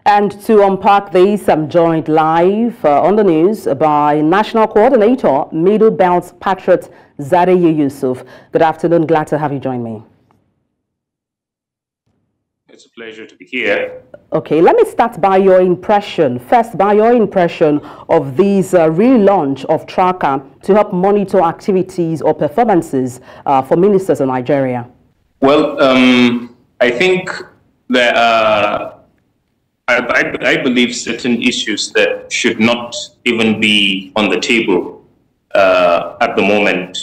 And to unpack this, I'm joined live on the news by National Coordinator, Middle Belt Patriots, Zariyi Yusuf. Good afternoon. Glad to have you join me. It's a pleasure to be here. Okay, let me start by your impression. First, by your impression of this relaunch of Tracker to help monitor activities or performances for ministers in Nigeria. Well, I think there are, I believe, certain issues that should not even be on the table at the moment.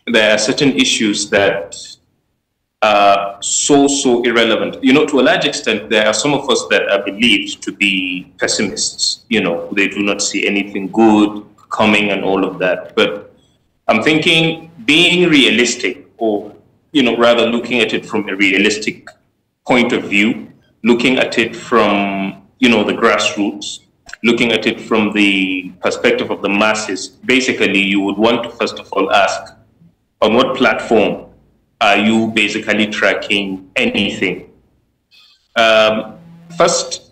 There are certain issues that are so irrelevant. You know, to a large extent, there are some of us that are believed to be pessimists. You know, they do not see anything good coming and all of that. But I'm thinking being realistic, or, you know, rather looking at it from a realistic point of view, looking at it from, you know, the grassroots, looking at it from the perspective of the masses. Basically, you would want to first of all ask, on what platform are you basically tracking anything? First,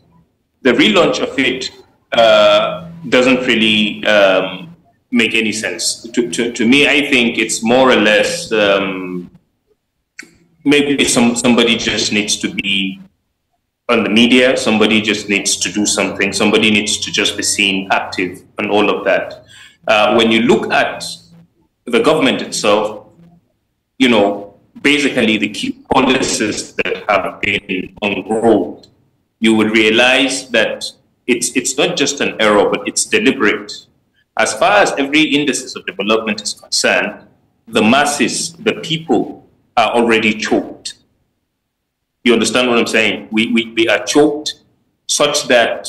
the relaunch of it doesn't really make any sense. To me, I think it's more or less maybe somebody just needs to be on the media, somebody just needs to do something, somebody needs to just be seen active and all of that. When you look at the government itself, you know, basically the key policies that have been unrolled, you would realize that it's not just an error, but it's deliberate. As far as every indices of development is concerned, the masses, the people are already choked. You understand what I'm saying? We are choked such that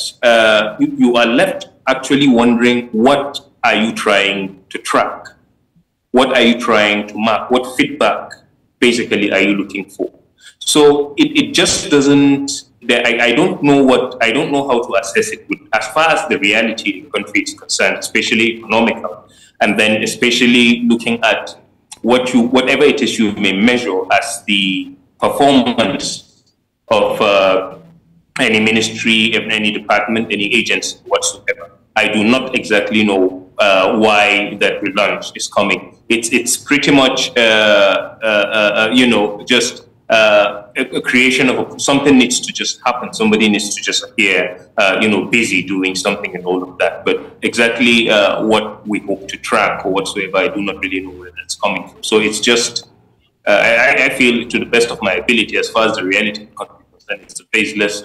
you are left actually wondering, what are you trying to track? What are you trying to mark? What feedback basically are you looking for? So it just doesn't, I don't know how to assess it as far as the reality in the country is concerned, especially economical, and then especially looking at whatever it is you may measure as the performance of any ministry, any department, any agency whatsoever. I do not exactly know why that relaunch is coming. It's pretty much you know, just a creation of something needs to just happen. Somebody needs to just appear, you know, busy doing something and all of that. But exactly what we hope to track or whatsoever, I do not really know where that's coming from. So it's just, I feel, to the best of my ability, as far as the reality of the country is concerned, it's a baseless,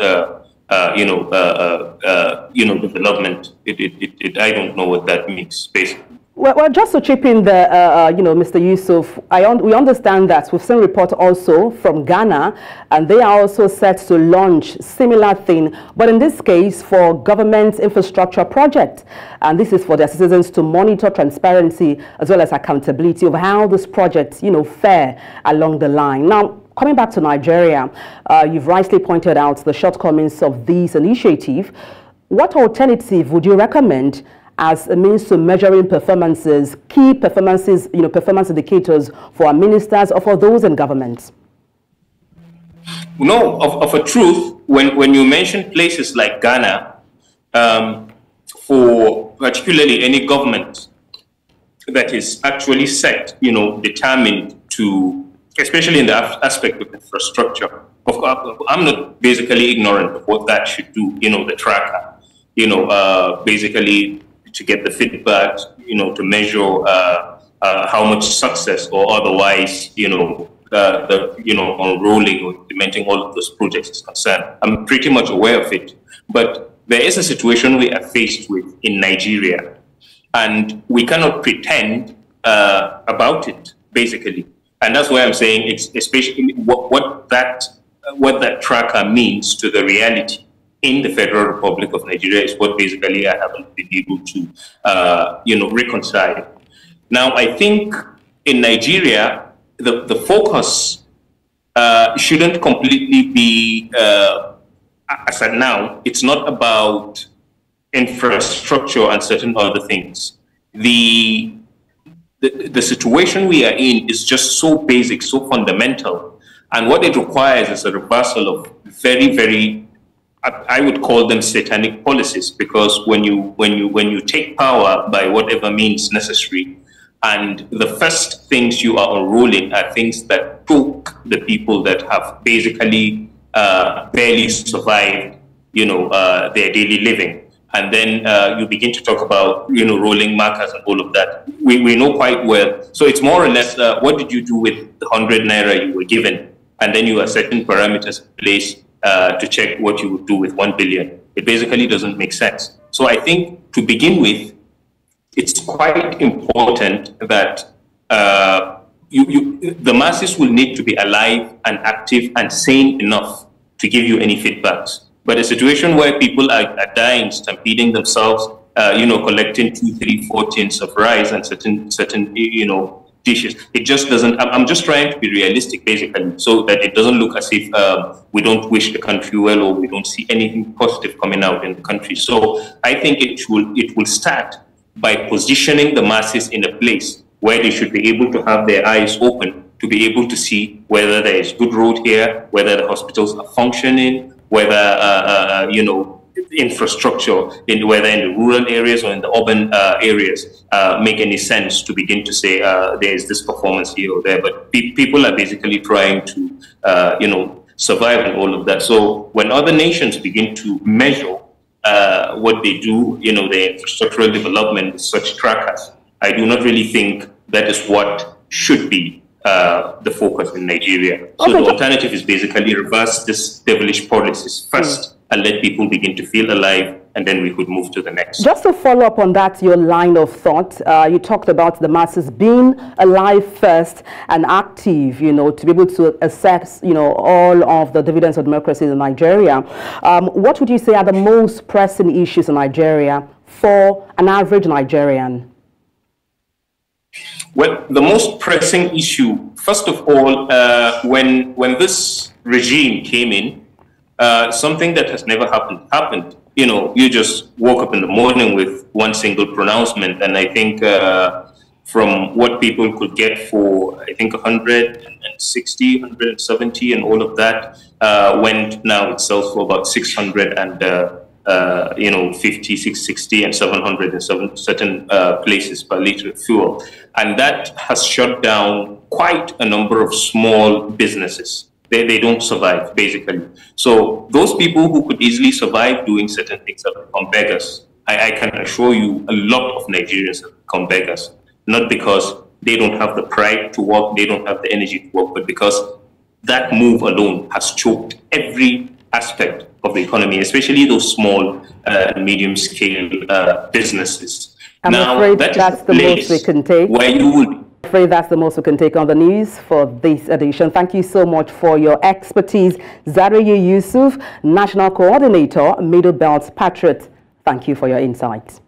you know, development. I don't know what that means, basically. Well, just to chip in there, you know, Mr. Yusuf, we understand that we've seen report also from Ghana, and they are also set to launch similar thing, but in this case for government infrastructure project, and this is for their citizens to monitor transparency as well as accountability of how this project, you know, fare along the line. Now, coming back to Nigeria, you've rightly pointed out the shortcomings of this initiative. What alternative would you recommend as a means to measuring performances, key performances, you know, performance indicators for our ministers or for those in government? No, of a truth, when you mention places like Ghana, for particularly any government that is actually set, you know, determined to, especially in the aspect of infrastructure. Of course, I'm not basically ignorant of what that should do, you know, the tracker, you know, basically to get the feedback, you know, to measure how much success or otherwise, you know, unrolling or implementing all of those projects is concerned. I'm pretty much aware of it. But there is a situation we are faced with in Nigeria, and we cannot pretend about it, basically. And that's why I'm saying it's especially what that tracker means to the reality in the Federal Republic of Nigeria is what basically I haven't been able to, you know, reconcile. Now, I think in Nigeria, the focus shouldn't completely be, as at now, it's not about infrastructure and certain other things. The situation we are in is just so basic, so fundamental. And what it requires is a reversal of very, very I would call them satanic policies, because when you take power by whatever means necessary, and the first things you are unrolling are things that choke the people that have basically barely survived, their daily living. And then you begin to talk about, rolling markers and all of that. We know quite well. So it's more or less, what did you do with the 100 naira you were given? And then you are setting parameters in place to check what you would do with 1 billion. It basically doesn't make sense. So I think to begin with, it's quite important that the masses will need to be alive and active and sane enough to give you any feedbacks. But a situation where people are dying, stampeding themselves, collecting 2, 3, 4 tins of rice and certain dishes, it just doesn't. I'm just trying to be realistic, basically, so that it doesn't look as if we don't wish the country well, or we don't see anything positive coming out in the country. So I think it will start by positioning the masses in a place where they should be able to have their eyes open to be able to see whether there is good road here, whether the hospitals are functioning, whether infrastructure, whether in the rural areas or in the urban areas, make any sense to begin to say there is this performance here or there. But people are basically trying to survive and all of that. So when other nations begin to measure what they do, their infrastructural development with such trackers, I do not really think that is what should be the focus in Nigeria. So the alternative is basically reverse this devilish policies first and let people begin to feel alive, and then we could move to the next. Just to follow up on that, your line of thought, you talked about the masses being alive first and active, to be able to assess, all of the dividends of democracy in Nigeria. What would you say are the most pressing issues in Nigeria for an average Nigerian? Well, the most pressing issue, first of all, when this regime came in, something that has never happened. You just woke up in the morning with one single pronouncement, and I think from what people could get for, I think 160, 170, and all of that went now itself for about 600 and 50, 660, and 700 in certain places per liter of fuel, and that has shut down quite a number of small businesses. They don't survive, basically. So those people who could easily survive doing certain things have become beggars. I can assure you a lot of Nigerians have become beggars, not because they don't have the pride to work, they don't have the energy to work, but because that move alone has choked every aspect of the economy, especially those small and medium-scale businesses. I'm afraid that's the most we can take. Where you would I'm afraid that's the most we can take on the news for this edition. Thank you so much for your expertise. Zariyi Yusuf, National Coordinator, Middle Belt Patriots. Thank you for your insights.